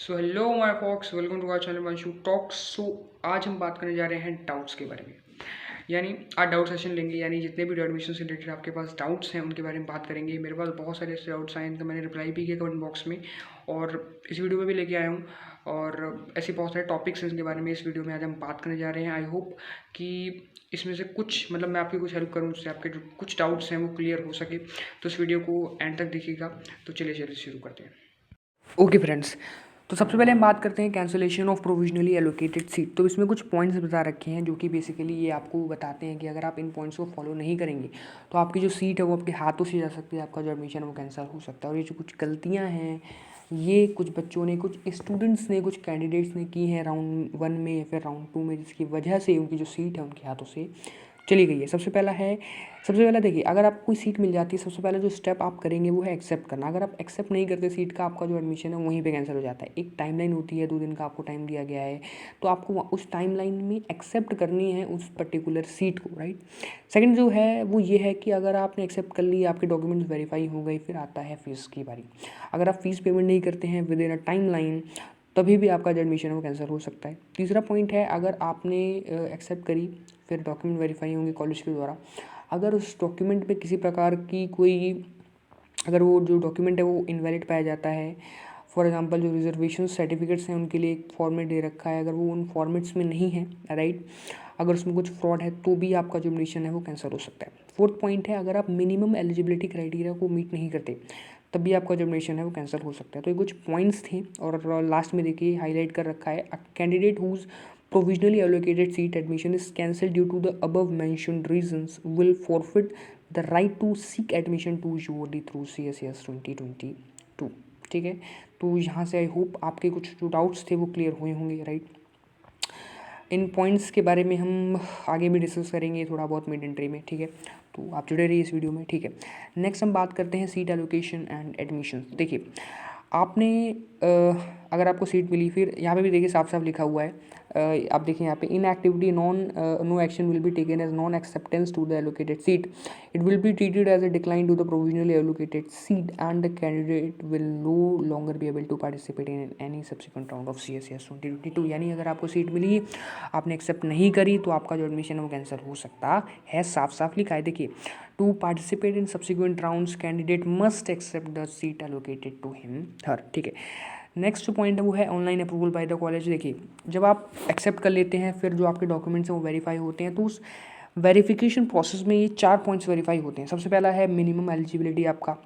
So hello my folks, welcome to our channel Vanshu Talks. आज हम बात करने जा रहे हैं डाउट्स के बारे में। यानी आज डाउट सेशन लेंगे, यानी जितने भी एडमिशन से रिलेटेड आपके पास डाउट्स हैं उनके बारे में बात करेंगे। मेरे पास बहुत सारे ऐसे डाउट्स आए, तो मैंने रिप्लाई भी किया कमेंट बॉक्स में और इस वीडियो में भी लेके आया हूँ। और ऐसे बहुत सारे टॉपिक्स हैं जिनके बारे में इस वीडियो में आज हम बात करने जा रहे हैं। आई होप कि इसमें से कुछ मैं आपकी कुछ हेल्प करूँ, उससे आपके जो कुछ डाउट्स हैं वो क्लियर हो सके। तो इस वीडियो को एंड तक देखिएगा। तो चलिए शुरू करते हैं। ओके फ्रेंड्स, तो सबसे पहले हम बात करते हैं cancellation of provisionally allocated seat. तो इसमें कुछ पॉइंट्स बता रखे हैं जो कि बेसिकली ये आपको बताते हैं कि अगर आप इन पॉइंट्स को फॉलो नहीं करेंगे तो आपकी जो सीट है वो आपके हाथों से जा सकती है, आपका जो एडमिशन है वो कैंसिल हो सकता है। और ये जो कुछ गलतियाँ हैं ये कुछ बच्चों ने, कुछ स्टूडेंट्स ने, कुछ कैंडिडेट्स ने की हैं राउंड 1 में या फिर राउंड 2 में, जिसकी वजह से उनकी जो सीट है उनके हाथों से चली गई है। सबसे पहला देखिए, अगर आपको कोई सीट मिल जाती है, सबसे पहला जो स्टेप आप करेंगे वो है एक्सेप्ट करना। अगर आप एक्सेप्ट नहीं करते सीट का, आपका जो एडमिशन है वहीं पे कैंसिल हो जाता है। एक टाइमलाइन होती है, 2 दिन का आपको टाइम दिया गया है, तो आपको उस टाइमलाइन में एक्सेप्ट करनी है उस पर्टिकुलर सीट को, राइट। सेकंड जो है वो ये है कि अगर आपने एक्सेप्ट कर ली, आपके डॉक्यूमेंट्स वेरीफाई हो गए, फिर आता है फीस की बारी। अगर आप फीस पेमेंट नहीं करते हैं with in a time line, तभी भी आपका जो एडमिशन है वो कैंसिल हो सकता है। तीसरा पॉइंट है, अगर आपने एक्सेप्ट करी, फिर डॉक्यूमेंट वेरीफाई होंगे कॉलेज के द्वारा। अगर उस डॉक्यूमेंट में किसी प्रकार की कोई, अगर वो जो डॉक्यूमेंट है वो इनवैलिड पाया जाता है, फॉर एग्जांपल जो रिजर्वेशन सर्टिफिकेट्स हैं उनके लिए एक फॉर्मेट दे रखा है, अगर वो उन फॉर्मेट्स में नहीं है, राइट, अगर उसमें कुछ फ्रॉड है, तो भी आपका जो एडमिशन है वो कैंसिल हो सकता है। फोर्थ पॉइंट है, अगर आप मिनिमम एलिजिबिलिटी क्राइटेरिया को मीट नहीं करते तब भी आपका जो एडमिशन है वो कैंसिल हो सकता है। तो ये कुछ पॉइंट्स थे। और लास्ट में देखिए हाईलाइट कर रखा है, candidate who's provisionally allocated seat admission is cancelled due to the above mentioned reasons will forfeit the right to seek admission to UOD through CSS 2022। ठीक है, तो यहाँ से आई होप आपके कुछ जो डाउट्स थे वो क्लियर हुए होंगे, राइट। इन पॉइंट्स के बारे में हम आगे भी डिस्कस करेंगे थोड़ा बहुत मिड एंट्री में, ठीक है। तो आप जुड़े रहिए इस वीडियो में, ठीक है। नेक्स्ट हम बात करते हैं सीट एलोकेशन एंड एडमिशन। देखिए, आपने अगर आपको सीट मिली, फिर यहाँ पे भी देखिए साफ साफ लिखा हुआ है, आप देखिए यहाँ पे inactivity no action will be taken as non acceptance to the allocated seat. It will be treated as a decline to the provisionally allocated seat and the candidate will no longer be able to participate in any subsequent round of CSS 2022। यानी अगर आपको seat मिली, आपने accept नहीं करी, तो आपका जो admission है वो कैंसिल हो सकता है। साफ साफ लिखा है, देखिए, to participate in subsequent rounds candidate must accept the seat allocated to him her, ठीक है। नेक्स्ट जो पॉइंट है वो है online approval by the college. देखिए, जब आप एक्सेप्ट कर लेते हैं, फिर जो आपके डॉक्यूमेंट्स हैं वो वेरीफाई होते हैं, तो उस वेरिफिकेशन प्रोसेस में ये 4 पॉइंट्स वेरीफाई होते हैं। सबसे पहला है मिनिमम एलिजिबिलिटी आपका,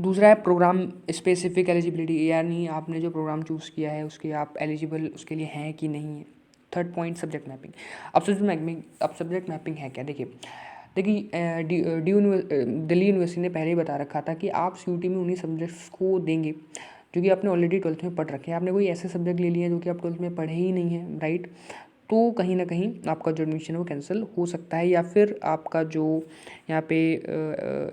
दूसरा है प्रोग्राम स्पेसिफिक एलिजिबिलिटी, यानी आपने जो प्रोग्राम चूज़ किया है उसके आप एलिजिबल उसके लिए हैं कि नहीं है। Third point subject mapping. अब सब्जेक्ट मैपिंग है क्या, देखिए दिल्ली यूनिवर्सिटी ने पहले ही बता रखा था कि आप CUT में उन्हीं सब्जेक्ट्स को देंगे जो कि आपने ऑलरेडी 12th में पढ़ रखे हैं। आपने कोई ऐसे सब्जेक्ट ले लिए हैं जो कि आप 12th में पढ़े ही नहीं हैं, राइट, तो कहीं ना कहीं आपका जो एडमिशन है वो कैंसिल हो सकता है। या फिर आपका जो यहाँ पे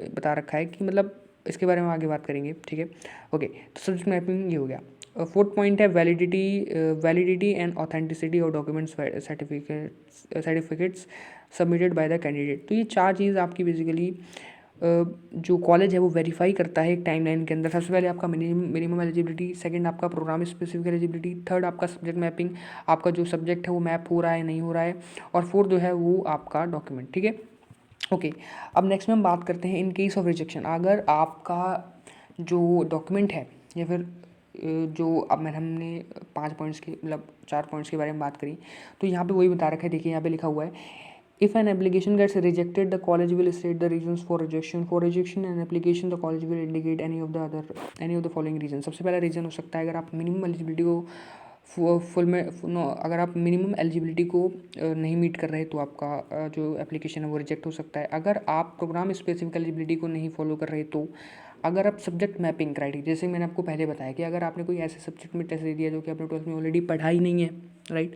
बता रखा है कि मतलब इसके बारे में आगे बात करेंगे, ठीक है। ओके, तो सब्जेक्ट मैपिंग ये हो गया। फोर्थ पॉइंट है validity and authenticity of documents certificates submitted by the candidate. तो ये 4 चीज़ आपकी बेसिकली जो कॉलेज है वो वेरीफाई करता है एक टाइमलाइन के अंदर। सबसे पहले आपका मिनिमम एलिजिबिलिटी, सेकंड आपका प्रोग्राम स्पेसिफिक एलिजिबिलिटी, थर्ड आपका सब्जेक्ट मैपिंग, आपका जो सब्जेक्ट है वो मैप हो रहा है नहीं हो रहा है, और फोर्थ जो है वो आपका डॉक्यूमेंट, ठीक है। ओके, अब नेक्स्ट में हम बात करते हैं इन केस ऑफ रिजेक्शन। अगर आपका जो डॉक्यूमेंट है या फिर जो अब हमने 5 पॉइंट्स के मतलब 4 पॉइंट्स के बारे में बात करी, तो यहाँ पे वही बता रखा है। देखिए यहाँ पे लिखा हुआ है, if an application gets rejected, the college will state the reasons for rejection. For rejection and application, the college will indicate any of the following reasons. सबसे पहला रीज़न हो सकता है, अगर आप मिनिमम एलिजिबिलिटी को फुल में नो अगर आप मिनिमम एलिजिबिलिटी को नहीं मीट कर रहे तो आपका जो एप्लीकेशन है वो रिजेक्ट हो सकता है। अगर आप प्रोग्राम स्पेसिफिक एलिजिबिलिटी को नहीं फॉलो कर रहे, तो अगर आप सब्जेक्ट मैपिंग क्राइटेरिया, जैसे मैंने आपको पहले बताया कि अगर आपने कोई ऐसे सब्जेक्ट में टेस्ट दे दिया जो कि आपने 12th में ऑलरेडी पढ़ा ही नहीं है, राइट,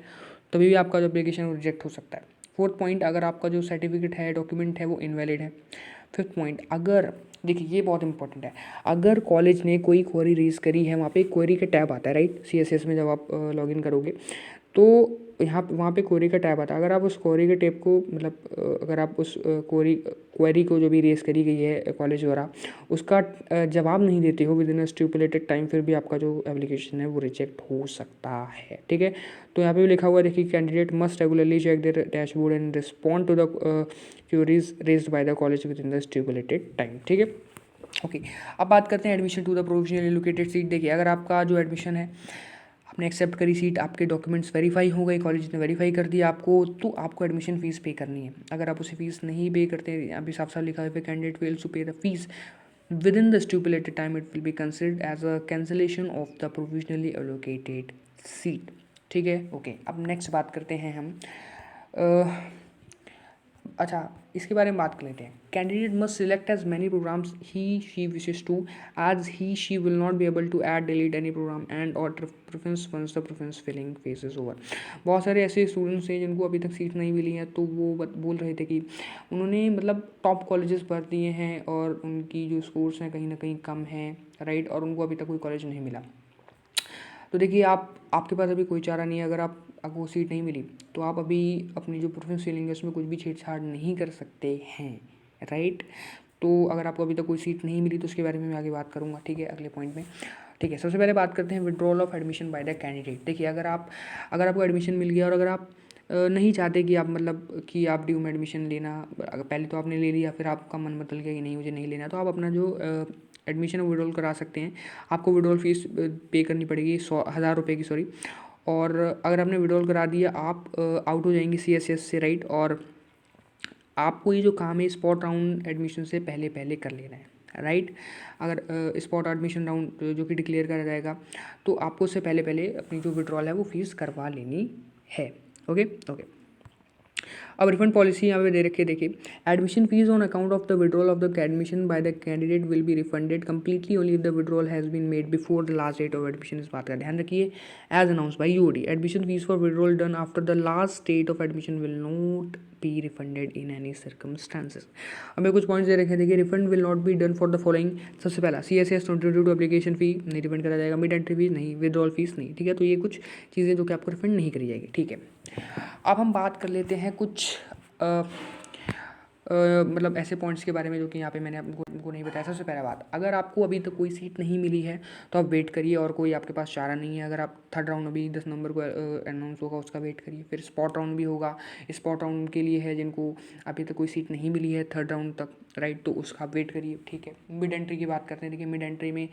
तभी भी आपका जो एप्लीकेशन रिजेक्ट हो सकता है। फोर्थ पॉइंट, अगर आपका जो सर्टिफिकेट है, डॉक्यूमेंट है, वो इनवैलिड है। फिफ्थ पॉइंट, अगर देखिए ये बहुत इंपॉर्टेंट है, अगर कॉलेज ने कोई क्वेरी रेज करी है, वहाँ पे एक क्वेरी का टैब आता है, राइट, CSS में जब आप लॉगिन करोगे, तो यहाँ वहाँ पे क्वेरी का टैब आता है। अगर आप उस क्वेरी के टैब को मतलब अगर आप उस क्वेरी को जो भी रेस करी गई है कॉलेज द्वारा उसका जवाब नहीं देते हो with in a stipulated time, फिर भी आपका जो एप्लीकेशन है वो रिजेक्ट हो सकता है। ठीक है, तो यहाँ पे भी लिखा हुआ है देखिए, candidate must regularly check their dashboard and respond to the queries raised by the college within the stipulated time. ठीक है, ओके। अब बात करते हैं admission to the provisionally allocated seat. देखिए, अगर आपका जो एडमिशन है आपने एक्सेप्ट करी सीट, आपके डॉक्यूमेंट्स वेरीफाई हो गए, कॉलेज ने वेरीफाई कर दिया आपको, तो आपको एडमिशन फ़ीस पे करनी है। अगर आप उसे फीस नहीं पे करते, अभी साफ साफ लिखा है candidate fails to pay the fees within the stipulated time, it will be considered as a cancellation of the provisionally allocated seat. ठीक है, ओके। अब नेक्स्ट बात करते हैं हम अच्छा, इसके बारे में बात कर लेते हैं। Candidate must select as many programmes he she wishes to, as he she will not be able to add delete any programme and or preference once the preference filling phase is over. बहुत सारे ऐसे students हैं जिनको अभी तक seat नहीं मिली है, तो वो बोल रहे थे कि उन्होंने मतलब टॉप कॉलेजेस भर दिए हैं और उनकी जो स्कोर्स हैं कहीं ना कहीं कम हैं, राइट, और उनको अभी तक कोई कॉलेज नहीं मिला। तो देखिए, आपके पास अभी कोई चारा नहीं है। अगर आपको वो सीट नहीं मिली तो आप अभी अपनी जो प्रेफरेंस फीलिंग है उसमें कुछ भी छेड़छाड़ नहीं कर सकते हैं, राइट। तो अगर आपको अभी तक कोई सीट नहीं मिली तो उसके बारे में मैं आगे बात करूँगा, ठीक है, अगले पॉइंट में। ठीक है, सबसे पहले बात करते हैं withdrawal of admission by the candidate. देखिए, अगर आपको एडमिशन मिल गया और अगर आप नहीं चाहते कि आप मतलब कि आप ड्यू में एडमिशन लेना, पहले तो आपने ले लिया फिर आपका मन बदल गया कि नहीं मुझे नहीं लेना, तो आप अपना जो एडमिशन विड्रॉल करा सकते हैं। आपको विड्रॉल फीस पे करनी पड़ेगी 1,000 रुपये की, सॉरी। और अगर आपने विड्रॉल करा दिया आप आउट हो जाएंगे CSS से, राइट। और आपको ये जो काम है स्पॉट राउंड एडमिशन से पहले पहले कर लेना है, राइट। अगर स्पॉट एडमिशन राउंड जो कि डिक्लेयर करा जाएगा तो आपको उससे पहले पहले अपनी जो विड्रॉल है वो फीस करवा लेनी है। Okay okay. अब रिफंड पॉलिसी यहाँ पे दे रखी है, देखिए, admission fees on account of the withdrawal of the admission by the candidate will be refunded completely only if the withdrawal has been made before the last date of admission. इस बात का ध्यान रखिए। As announce by UOD, admission fees for withdrawal done after the last date of admission will not be refunded in any circumstances. हमें कुछ points दे रखे हैं, देखिए, refund will not be done for the following. सबसे पहला CSS 22 application fee नहीं refund करा जाएगा, मिड एंट्री फीस नहीं, विड्रॉल फीस नहीं, ठीक है। तो ये कुछ चीज़ें जो कि आपको रिफंड नहीं करी जाएगी, ठीक है। अब हम बात कर लेते हैं कुछ मतलब ऐसे पॉइंट्स के बारे में जो कि यहाँ पे मैंने आपको नहीं बताया। सबसे पहला बात, अगर आपको अभी तक कोई सीट नहीं मिली है तो आप वेट करिए और कोई आपके पास चारा नहीं है। अगर आप थर्ड राउंड अभी 10 नवंबर को अनाउंस होगा उसका वेट करिए। फिर स्पॉट राउंड भी होगा, स्पॉट राउंड के लिए है जिनको अभी तक कोई सीट नहीं मिली है थर्ड राउंड तक, राइट, तो उसका वेट करिए, ठीक है। मिड एंट्री की बात करते हैं। देखिए, मिड एंट्री में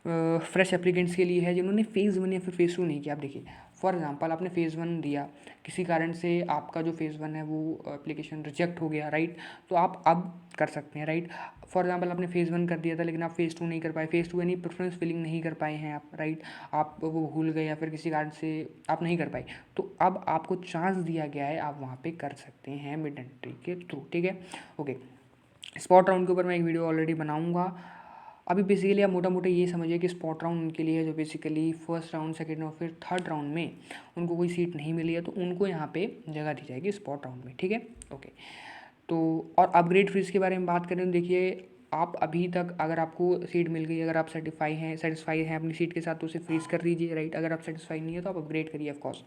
फ्रेश एप्लीकेंट्स के लिए है जिन्होंने फेज़ 1 या फिर फेज़ 2 नहीं किया। आप देखिए, फॉर एग्जांपल आपने फेज़ 1 दिया, किसी कारण से आपका जो फेज़ 1 है वो एप्लीकेशन रिजेक्ट हो गया, राइट, तो आप अब कर सकते हैं, राइट। फॉर एग्जांपल आपने फेज़ 1 कर दिया था लेकिन आप फेज़ 2 नहीं कर पाए, फेज़ 2 यानी प्रेफरेंस फिलिंग नहीं कर पाए हैं आप, राइट, आप वो भूल गए या फिर किसी कारण से आप नहीं कर पाए, तो अब आपको चांस दिया गया है, आप वहाँ पे कर सकते हैं मिड एंट्री के थ्रू, ठीक है, ओके। स्पॉट राउंड के ऊपर मैं एक वीडियो ऑलरेडी बनाऊंगा। अभी बेसिकली आप मोटा मोटा ये समझिए कि स्पॉट राउंड उनके लिए है जो बेसिकली फर्स्ट राउंड, सेकंड और फिर थर्ड राउंड में उनको कोई सीट नहीं मिली है तो उनको यहाँ पे जगह दी जाएगी स्पॉट राउंड में, ठीक है, ओके। तो और अपग्रेड फीस के बारे में बात करें तो देखिए, आप अभी तक अगर आपको सीट मिल गई, अगर आप सेटिस्फाई हैं अपनी सीट के साथ तो उसे फ्रीज कर दीजिए, राइट। अगर आप सेटिस्फाई नहीं है तो आप अपग्रेड करिए, ऑफकोर्स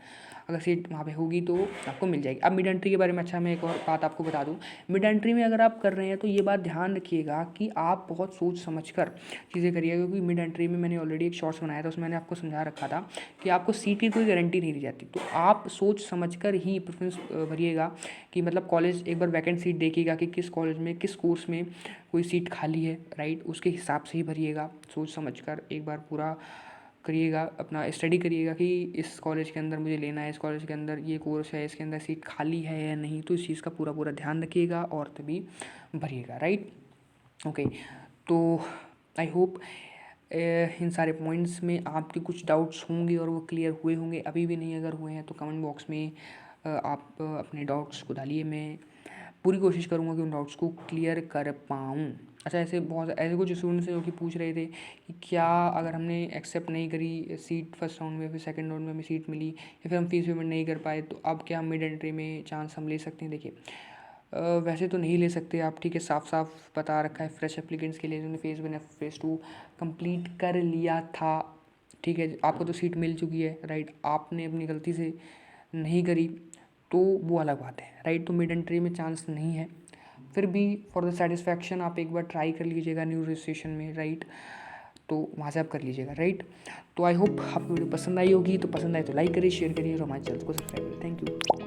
अगर सीट वहाँ पे होगी तो आपको मिल जाएगी। अब मिड एंट्री के बारे में अच्छा मैं एक और बात आपको बता दूँ। मिड एंट्री में अगर आप कर रहे हैं तो ये बात ध्यान रखिएगा कि आप बहुत सोच समझ कर चीज़ें करिएगा, क्योंकि मिड एंट्री में मैंने ऑलरेडी एक शॉर्ट्स बनाया था, उसमें मैंने आपको समझा रखा था कि आपको सीट की कोई गारंटी नहीं दी जाती, तो आप सोच समझ कर ही प्रेफरेंस भरिएगा कि मतलब कॉलेज एक बार वैकेंट सीट देखिएगा कि किस कॉलेज में किस कोर्स में कोई सीट खाली है, राइट, उसके हिसाब से ही भरिएगा। सोच समझ कर एक बार पूरा करिएगा, अपना स्टडी करिएगा कि इस कॉलेज के अंदर मुझे लेना है, इस कॉलेज के अंदर ये कोर्स है, इसके अंदर सीट खाली है या नहीं, तो इस चीज़ का पूरा पूरा ध्यान रखिएगा और तभी भरिएगा, राइट, ओके। तो आई होप इन सारे पॉइंट्स में आपके कुछ डाउट्स होंगे और वो क्लियर हुए होंगे। अभी भी नहीं अगर हुए हैं तो कमेंट बॉक्स में आप अपने डाउट्स को डालिए, मैं पूरी कोशिश करूँगा कि उन डाउट्स को क्लियर कर पाऊँ। अच्छा, ऐसे कुछ स्टूडेंट्स हैं जो कि पूछ रहे थे कि क्या अगर हमने एक्सेप्ट नहीं करी सीट फर्स्ट राउंड में, फिर सेकंड राउंड में हमें सीट मिली या फिर हम फीस पेमेंट नहीं कर पाए तो अब क्या हम मिड एंट्री में चांस हम ले सकते हैं। देखिए, वैसे तो नहीं ले सकते आप, ठीक है, साफ साफ बता रखा है फ्रेश एप्लीकेंट्स के लिए जिन्होंने फेज़ 1 या फेज़ 2 कंप्लीट कर लिया था, ठीक है, आपको तो सीट मिल चुकी है, राइट, आपने अपनी गलती से नहीं करी तो वो अलग बात है, राइट। तो मिड एंट्री में चांस नहीं है, फिर भी फॉर द सेटिस्फैक्शन आप एक बार ट्राई कर लीजिएगा न्यू रजिस्ट्रेशन में, राइट। तो वहाँ से आप कर लीजिएगा, राइट। तो आई होप आपको वीडियो पसंद आई होगी, तो पसंद आए तो लाइक करिए, शेयर करिए और हमारे चैनल को सब्सक्राइब करिए। Thank you.